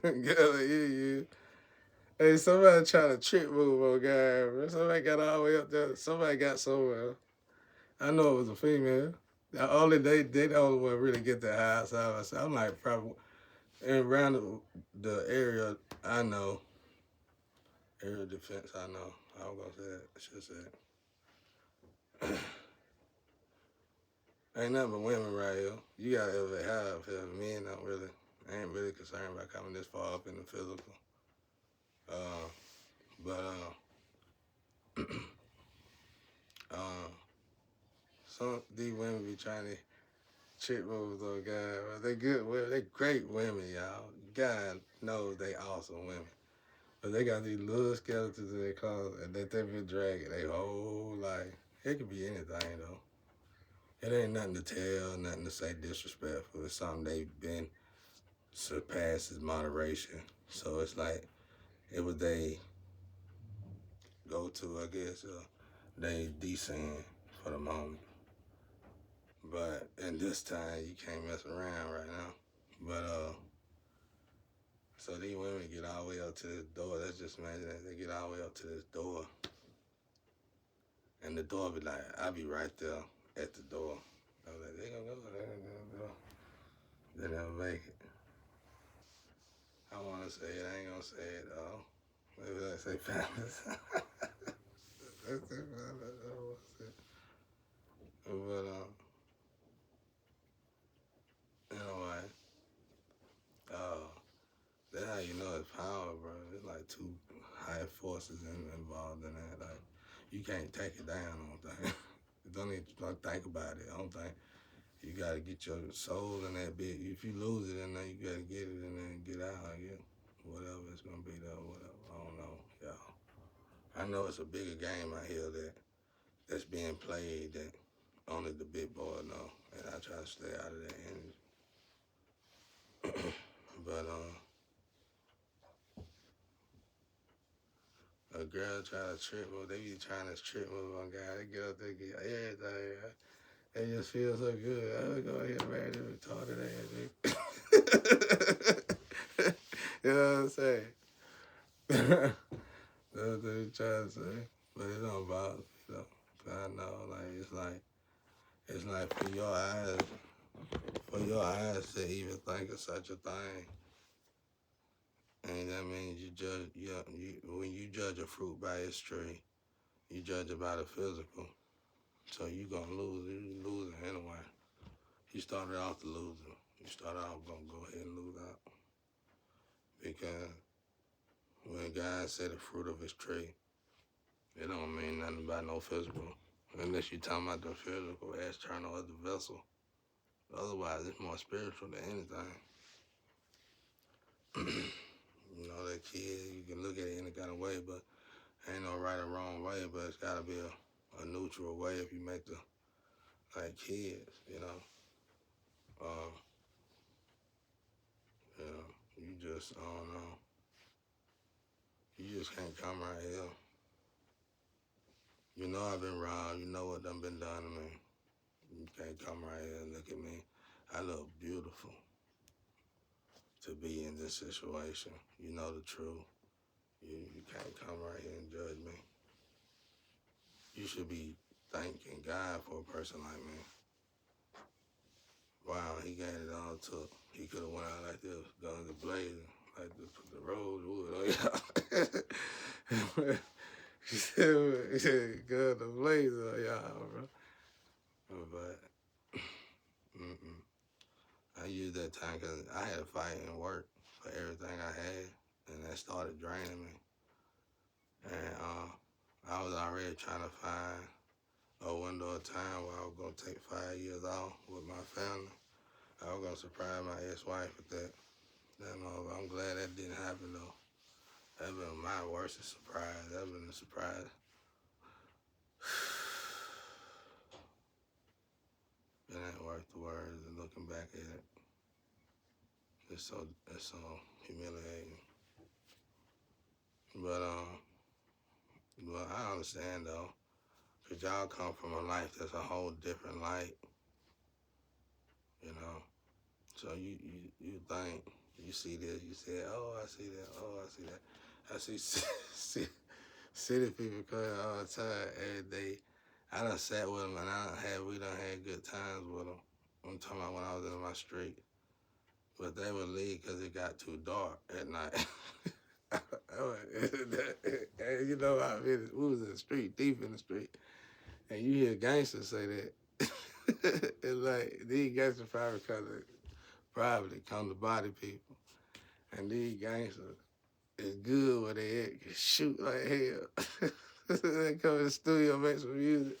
Girl, you. Hey, somebody trying to trick move on guy, bro. Somebody got all the way up there. Somebody got somewhere. I know it was a female. They the only one really get that high outside myself. I'm like probably and around the area I know, area defense I know. I was gonna say that. I should say it. Ain't nothing but women right here. You gotta ever have here. Men don't really ain't really concerned about coming this far up in the physical. Uh, but uh, some these women be trying to chick moves on guys. But they good women. They great women, y'all. God knows they awesome women. But they got these little skeletons in their closet and that they've been dragging their whole life. It could be anything though. It ain't nothing to tell, nothing to say disrespectful. It's something they've been surpasses moderation. So it's like it was they go to, I guess, they descend for the moment. But in this time, you can't mess around right now. But so these women get all the way up to this door. Let's just imagine that they get all the way up to this door, and the door be like, I'll be right there at the door. I was like, they gonna go, they gonna go. They never make it. I wanna say it, I ain't gonna say it though. Maybe I say families. That's it, man. I don't wanna say it. But you know what? Uh, that's how you know it's power, bro. It's like two high forces involved in that. Like you can't take it down. I don't think. You don't even don't think about it. I don't think you gotta get your soul in that bit. If you lose it in there, you gotta get it in there and get out. I guess whatever it's gonna be though. Whatever. I don't know, y'all. I know it's a bigger game out here that's being played that only the big boy know, and I try to stay out of that energy. But a girl try to trip move, they be trying to trip move on guy. They get up there, get everything. They just feel so good. I would go ahead and marry them retarded ass nigga. You know what I'm saying? That's what they trying to say. But it don't bother me though. 'Cause I know, like it's like for your eyes to even think of such a thing. And that means when you judge a fruit by its tree, you judge it by the physical. So you gonna lose. You losing anyway. You started off the loser. You started off gonna go ahead and lose out because when God said the fruit of his tree, it don't mean nothing about no physical. Unless you talking about the physical, external of the vessel. Otherwise, it's more spiritual than anything. You know, that kid, you can look at it any kind of way, but ain't no right or wrong way, but it's gotta be a neutral way if you make the like kids, you know. Uh, you know, you just I don't know. You just can't come right here. You know I've been robbed. You know what done been done to me. You can't come right here and look at me. I look beautiful to be in this situation. You know the truth. You can't come right here and judge me. You should be thanking God for a person like me. Wow, he got it all took. He could have went out like this, guns blazing, like the road wood on y'all. He said, guns blazing on y'all, bro. But I used that time because I had to fight and work for everything I had, and that started draining me. And I was already trying to find a window of time where I was gonna take 5 years off with my family. I was gonna surprise my ex-wife with that. I'm glad that didn't happen though. That been my worst surprise. That been a surprise. It ain't worth the words. And looking back at it, it's so humiliating. But well, I understand though, cause y'all come from a life that's a whole different light, you know. So you think You see this, you say, oh, I see that, oh, I see that. I see city people come here all the time, every day. I done sat with them, and we done had good times with them. I'm talking about when I was in my street. But they would leave because it got too dark at night. And you know, we was in the street, deep in the street, and you hear gangsters say that. It's like these gangsters probably come to body people, and these gangsters is good where they at, can shoot like hell. They come in the studio, make some music.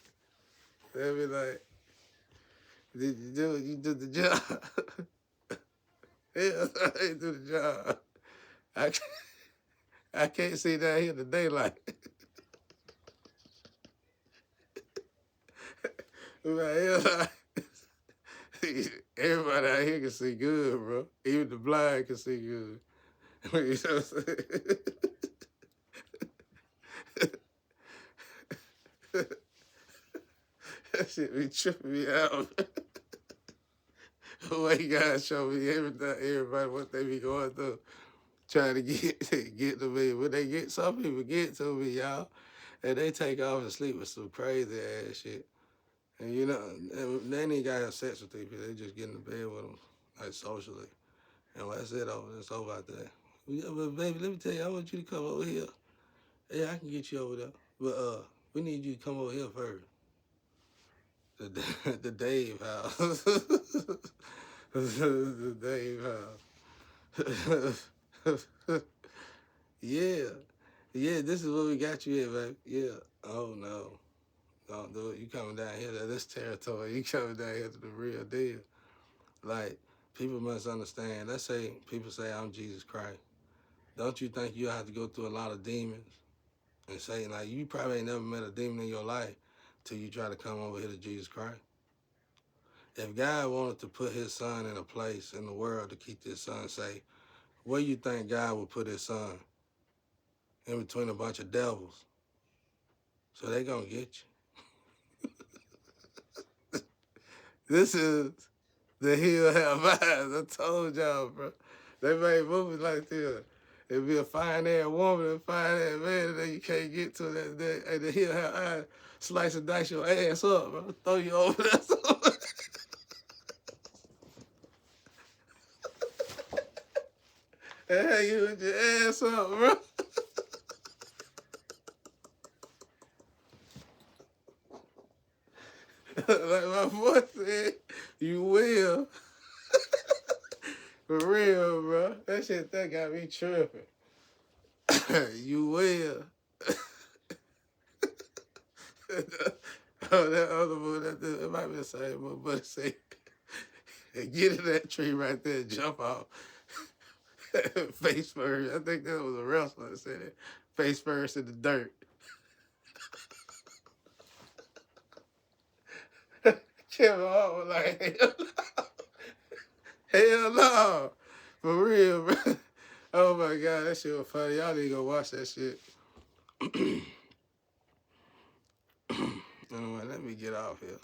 They be like, "Did you do it? You did the job." Yeah, I do the job. I can't, I can't see down here in the daylight. Like, everybody out here can see good, bro. Even the blind can see good. You know what I'm saying? That shit be tripping me out. The way guys show me everybody what they be going through, trying to get to me. When they get, some people get to me, y'all, and they take off and sleep with some crazy ass shit. And you know, they ain't got to have sex with these people. They just get in the bed with them, like socially. And when that's it, it's over out there. Yeah, but baby, let me tell you, I want you to come over here. Yeah, I can get you over there. But we need you to come over here first. The Dave house. The Dave house. Yeah. Yeah, this is what we got you here, baby. Yeah. Oh no. Don't do it. You coming down here to this territory. You coming down here to the real deal. Like, people must understand. Let's say people say I'm Jesus Christ. Don't you think you'll have to go through a lot of demons? And say, like, you probably ain't never met a demon in your life till you try to come over here to Jesus Christ. If God wanted to put his son in a place in the world to keep his son safe, where you think God would put his son? In between a bunch of devils. So they gonna get you. This is the Hill Have Eyes. I told y'all, bro. They made movies like this. It'd be a fine-ass woman and a fine-ass man, and then you can't get to that. And the Hill Have Eyes slice and dice your ass up, bro. Throw you over there. And have you with your ass up, bro. Like my boy said, you will. For real, bro. That got me tripping. You will. Oh, that other one, it might be the same one, but it say, get in that tree right there and jump off. Face first. I think that was a wrestler that said it. Face first in the dirt. Kevin Hart was like, hell no. Hell no. For real, bro. Oh my God, that shit was funny. Y'all need to go watch that shit. Anyway, let me get off here.